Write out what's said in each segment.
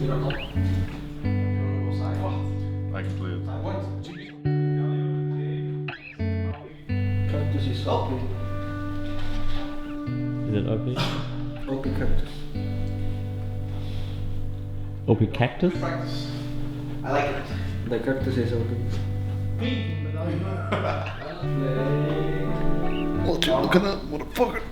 I can play it. Cactus is OP. Is it OP? OP cactus. OP cactus? I like it. The cactus is OP. What you looking at, motherfucker?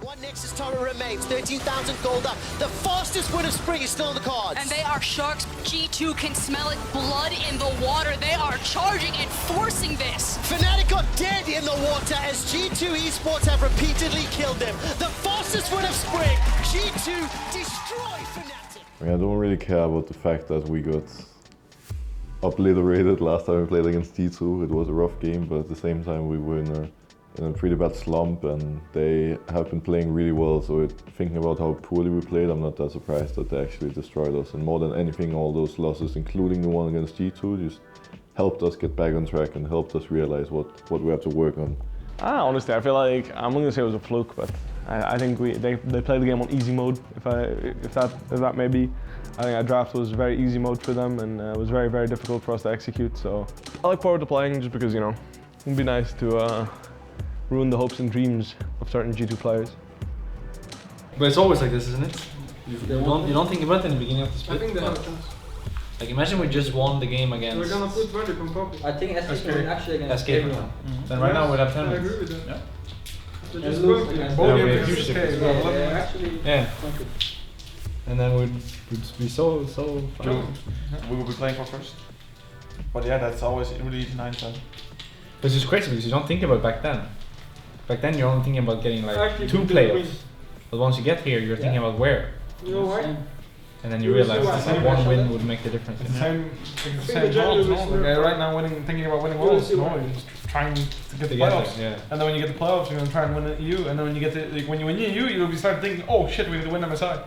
One Nexus turret remains, 13,000 gold up. The fastest win of spring is still on the cards. And they are sharks. G2 can smell it. Blood in the water. They are charging and forcing this. Fnatic are dead in the water as G2 esports have repeatedly killed them. The fastest win of spring. G2 destroy Fnatic. I mean, I don't really care about the fact that we got obliterated last time we played against G2. It was a rough game, but at the same time we were in a pretty bad slump, and they have been playing really well. So thinking about how poorly we played, I'm not that surprised that they actually destroyed us. And more than anything, all those losses, including the one against G2, just helped us get back on track and helped us realize what we have to work on. Honestly, I feel like I'm not gonna say it was a fluke, but I think they played the game on easy mode. If that may be, I think our draft was very easy mode for them, and it was very, very difficult for us to execute. So I look forward to playing, just because, you know, it'd be nice to ruin the hopes and dreams of certain G2 players. But it's always like this, isn't it? You don't think about it in the beginning of the split? I think they have a chance. Like, imagine we just won the game against... We're gonna put Verdict on top. I think SK can win actually against SK. everyone. Then right now we'd have 10 I minutes. agree with that. Yeah. So And just lose both against both them. games Yeah, against huge SK, difference. we got 11 Yeah, minutes. actually. Yeah. Okay. And then we'd be so We will be playing for first. But yeah, that's always really nice. But it's just crazy because you don't think about it back then. Back then you're only thinking about getting like Actually, 2 we playoffs. win. But once you get here, you're thinking about where. You know why? And then you You will realize see that why. one win would make the difference. It's the same, think same the general worlds, no? is Like, right now thinking about winning We'll worlds, see no? why. You're just trying to get the Together, playoffs. yeah. And then when you get the playoffs, you're gonna try and win the EU, and then when you get to, like, when you win EU, you'll be starting thinking, oh shit, we need to win MSI.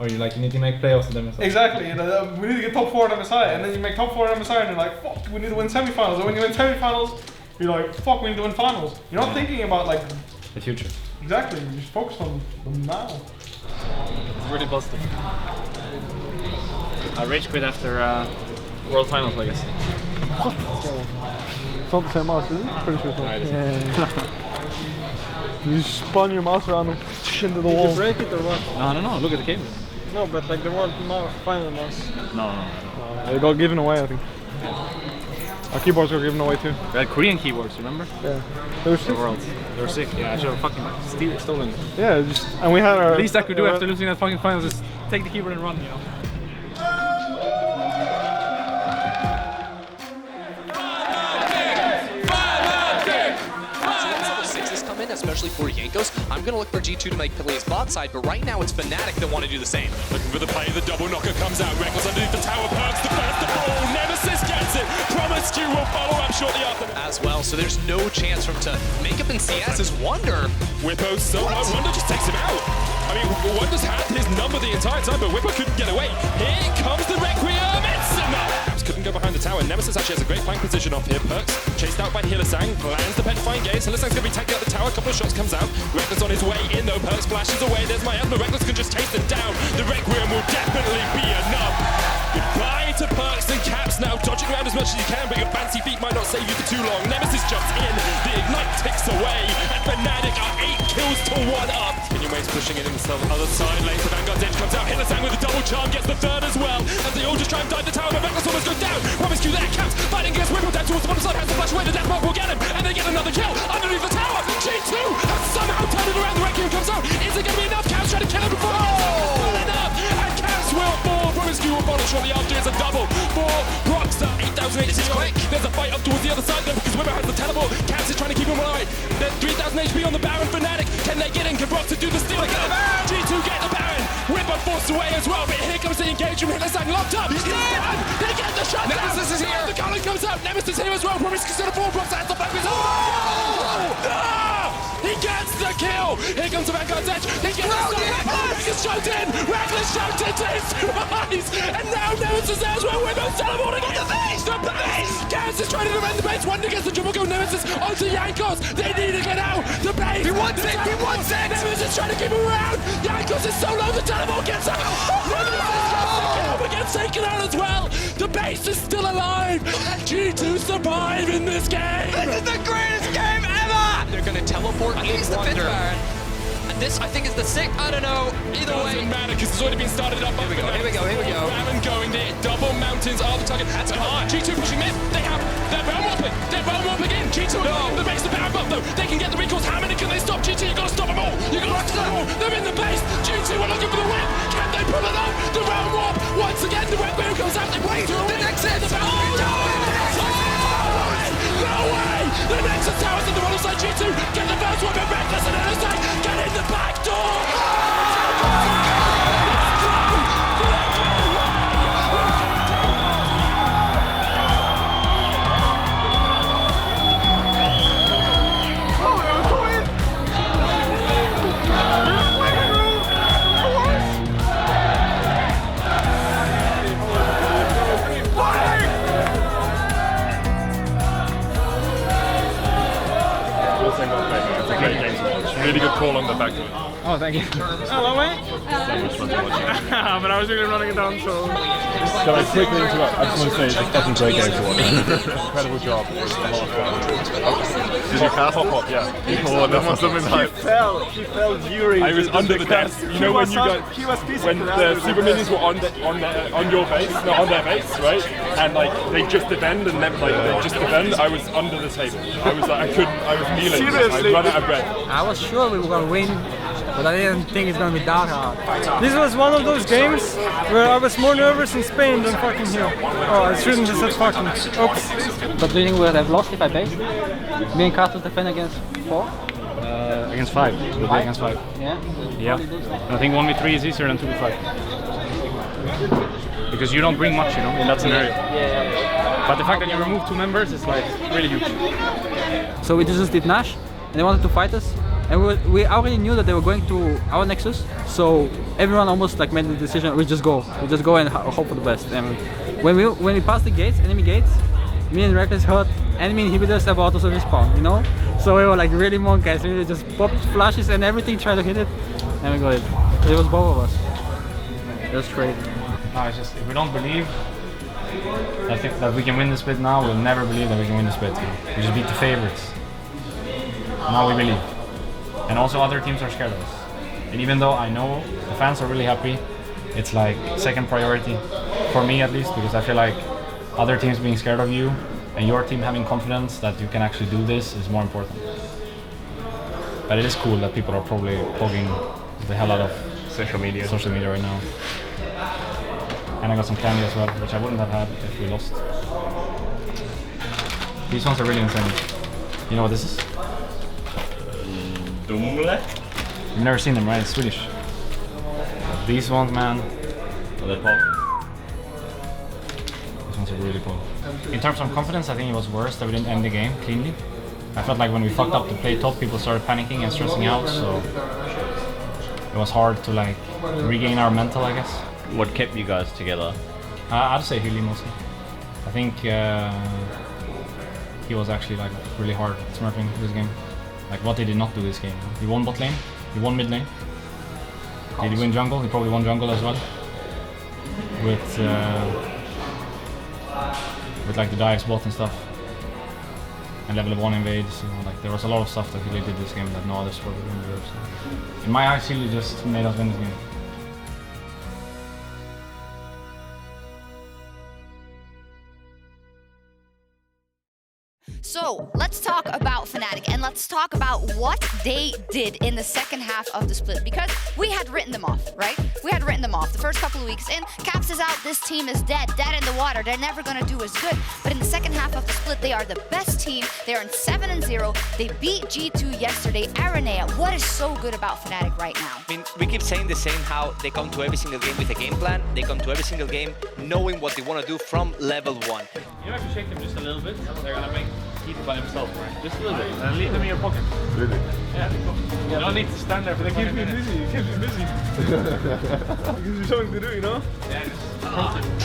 Or you like, you need to make playoffs with them. Exactly, we need to get top 4 at MSI, and then you make top 4 at MSI, and you're like, fuck, we need to win semifinals. And when you win semifinals, you're like, fuck, we need to win finals. You're not thinking about like The future. exactly. You're just focused on now. It's really positive. I rage quit after World Finals, I guess. It's not the same mouse, is it? Pretty sure it's not. You spun your mouse around and into the Did wall. you break it or what? No, look at the cable. No, but like the World Final mouse. No. They got given away, I think. Our keyboards got given away too. We had Korean keyboards, remember? Yeah. They were The sick. world. They were sick. Yeah, I should have fucking stolen them. Yeah, and we had our... The least I could do after losing that fucking finals is take the keyboard and run, you know. Especially for Jankos. I'm going to look for G2 to make plays bot side, but right now it's Fnatic that want to do the same. Looking for the play, the double knocker comes out. Reckless underneath the tower, Perks the first of all. Nemesis gets it. Promiscu will follow up shortly after. As well, so there's no chance for him to make up in CS as Wonder. Whippo so low, Wonder just takes him out. I mean, Wonder's had his number the entire time, but Whippo couldn't get away. Here comes the Requiem, it's enough! Couldn't go behind the tower. Nemesis actually has a great flank position off here. Perks chased out by Hylissang, lands the petrifying gaze. Hylissang's gonna be taking out the tower, a couple of shots comes out. Reckless on his way in though, Perks flashes away. There's my Esma, Reckless can just chase them down. The Requiem will definitely be enough. Goodbye to Perks and Caps now, dodging around as much as you can, but your fancy feet might not save you for too long. Nemesis jumps in, the Ignite ticks away, and Fnatic are 8 kills to 1 up. Waves pushing it in the other side lane, the Vanguard's edge comes out, Hylissang with a double charm, gets the third as well, as they all just try and dive the tower, but Reckless almost goes down. Promiscu there, Caps fighting against Whippo down towards the bottom side, has to flash away, the death mark will get him, and they get another kill underneath the tower. G2 has somehow turned it around, the Requiem comes out, is it going to be enough? Caps trying to kill him before it's not enough, and Caps will fall. Promiscu will follow shortly after, it's a double for Rockstar. 8,000 HP. This is quick. There's a fight up towards the other side though, because Whippo has the teleport. Caps is trying to keep him alive. There's 3,000 HP on the Baron. Fnatic, can they get in? Can Rockstar do the steal? G2 get the Baron. Whippo forced away as well, but here comes the engagement. Hylissang locked up. He's dead. They get the shot. Nemesis is here. The Colin comes out. Nemesis here as well. Promiscu's gonna fall. Rockstar has the back. He gets the kill. Here comes the Vanguard's edge. He gets the stop. Reckless jumped in! Reckless jumped into his demise! And now Nemesis there as well, Windows teleporting in! The base! Gaz is trying to defend the base, one against the triple go, Nemesis onto Jankos! They need to get out! The base! He wants it! He wants it! Nemesis trying to keep him around! Jankos is so low, the teleport gets out! Nemesis gets taken out as well! The base is still alive! And G2 survive in this game! This is the greatest game ever! They're gonna teleport. I think it's the 5th Baron. And this, I think, is the 6th. I don't know. Either way. Doesn't matter because it's already been started up. Here we go, here we go, here we go. Baron going there. Double mountains are the target. That's hard. G2 pushing mid. They have their Baron warping. Their Baron warping in. G2 are the base. The Baron buff though. They can get the recalls. How many can they stop? G2, you gotta stop them all. You gotta stop them all. They're in the base. G2 are looking for the win. Can they pull it off? The Baron warp. Once again, the red Baron comes out. They wait. The Nexus. Oh no! No way! The Nexus towers in the one side. G2 get the first one. But Reckless and Interstate get in the back door. Really good call on the back. Oh, thank you. Hello, mate. But I was really running it down, so... Can I quickly interrupt? I just want to say it's a fucking great game to watch. Incredible job. It's a lot of fun. Did you cast? Pop, yeah. Oh, that must have been hype. He fell during. I was under the desk. You know when you got when the super minions were on your base, no, on their base, right? And like they just defend and then like they just defend. I was under the table. I was like I was kneeling. Seriously? I was running out of breath. I was sure we were gonna win, but I didn't think it's gonna be that hard. This was one of those games where I was more nervous in Spain than fucking here. Oh, I shouldn't have said fucking. Oops. But do you think we would have lost if I paced? Me and Carlos defend against 4? Against 5. We'll be against 5. Yeah? Yeah. I think 1v3 is easier than 2v5. Because you don't bring much, you know, in that scenario. Yeah. But the fact that you remove 2 members is like really huge. So we just did Nash, and they wanted to fight us. And we already knew that they were going to our Nexus, so everyone almost like made the decision, we just go and hope for the best. And when we passed the gates, enemy gates, me and Reckless heard enemy inhibitors about to respawn, you know? So we were like really monkeys, we just popped flashes and everything, tried to hit it, and we got it. It was both of us. It was crazy. No, it's just, if we don't believe that we can win the split now, we'll never believe that we can win the split. We just beat the favorites. Now we believe. And also other teams are scared of us. And even though I know the fans are really happy, it's like second priority, for me at least, because I feel like other teams being scared of you and your team having confidence that you can actually do this is more important. But it is cool that people are probably pogging the hell out of social media right now. And I got some candy as well, which I wouldn't have had if we lost. These ones are really insane. You know what this is? Dumle? You've never seen them, right? It's Swedish. These ones, man. These ones are really cool. In terms of confidence, I think it was worse that we didn't end the game cleanly. I felt like when we fucked up the play top, people started panicking and stressing out, so it was hard to like regain our mental, I guess. What kept you guys together? I'd say Hilly mostly. I think he was actually like really hard smurfing this game. Like what he did not do this game. He won bot lane, he won mid lane. Did he win jungle? He probably won jungle as well. With like the dives bot and stuff. And level 1 invades, you know, like there was a lot of stuff that he did this game that no other sport would do. So in my eyes, he just made us win this game. So let's talk about Fnatic and let's talk about what they did in the second half of the split, because we had written them off, right? We had written them off the first couple of weeks, and Caps is out, this team is dead in the water, they're never gonna do as good. But in the second half of the split, they are the best team, they're in 7-0, they beat G2 yesterday, Aranea. What is so good about Fnatic right now? I mean, we keep saying the same, how they come to every single game with a game plan, they come to every single game knowing what they want to do from level 1. You have to shake them just a little bit, they're gonna make keep it by himself, right? Just a little bit, and leave them in your pocket. Really? Yeah. You don't need to stand there for They the keep me busy. It keeps me busy. It gives you something to do, you know?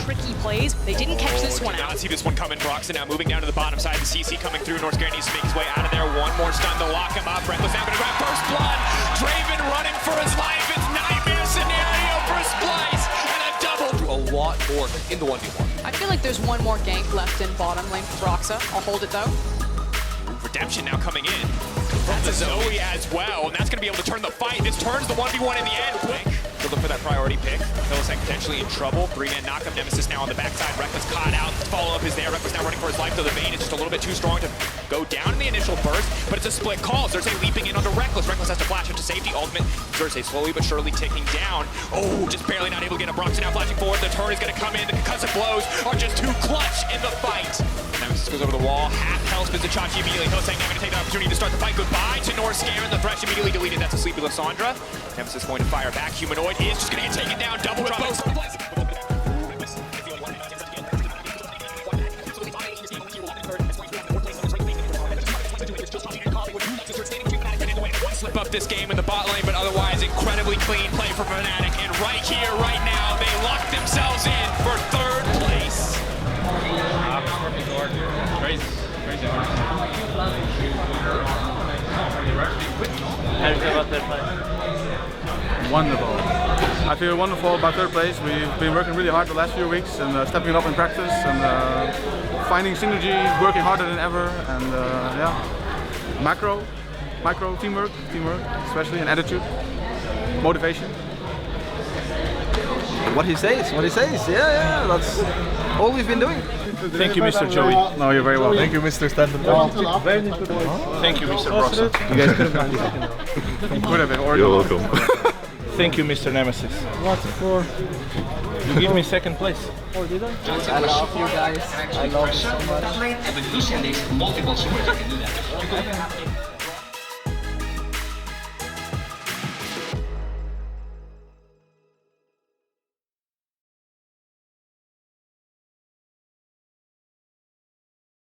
Tricky plays. They didn't catch this one Did out. not see this one coming. Broxton now moving down to the bottom side. The CC coming through. North Scary needs to make his way out of there. One more stun to lock him up. Reckless now going to grab first blood. Draven running for his life. It's nightmare scenario for Splice. And a double. A lot more in the 1v1. I feel like there's one more gank left in bottom lane for Broxa. I'll hold it though. Redemption now coming in. That's a Zoe as well, and that's going to be able to turn the fight. This turns the 1v1 in the end. Quick to look for that priority pick. Philosec potentially in trouble. 3-man knockup. Nemesis now on the backside. Reckless caught out. Follow-up is there. Reckless now running for his life, though the Vayne is just a little bit too strong to go down in the initial burst, but it's a split call. Xerxes leaping in onto Reckless. Reckless has to flash into safety. Ultimate. Xerxes slowly but surely ticking down. Oh, just barely not able to get a Broxton now flashing forward. The turn is going to come in. The concussive blows are just too clutch in the fight. Nemesis goes over the wall. Half health spins Chachi immediately. Philosec now going to take the opportunity to start the fight. Goodbye to North Scare, and the thresh immediately deleted. That's a sleepy Lysandra. Nemesis going to fire back. Humanoid is just going to get taken down. Double drop. Slip up this game in the bot lane, but otherwise incredibly clean play for Fnatic. And right here, right now, they lock themselves in for third place. Crazy. How do you feel about third place? Wonderful. I feel wonderful about third place. We've been working really hard the last few weeks and stepping it up in practice and finding synergy, working harder than ever, and yeah, micro teamwork, especially, and attitude, motivation. What he says, yeah, that's all we've been doing. Thank you, Mr. Joey. No, you're very well. Thank you, Mr. Stanton. Thank you, Mr. Broxton. You guys could have gone second. Could have been, or You're welcome. Thank you, Mr. Nemesis. What for? You give me second place. Oh, did I? I love you guys. I love you so much. Evolution, there's multiple supers you can do that.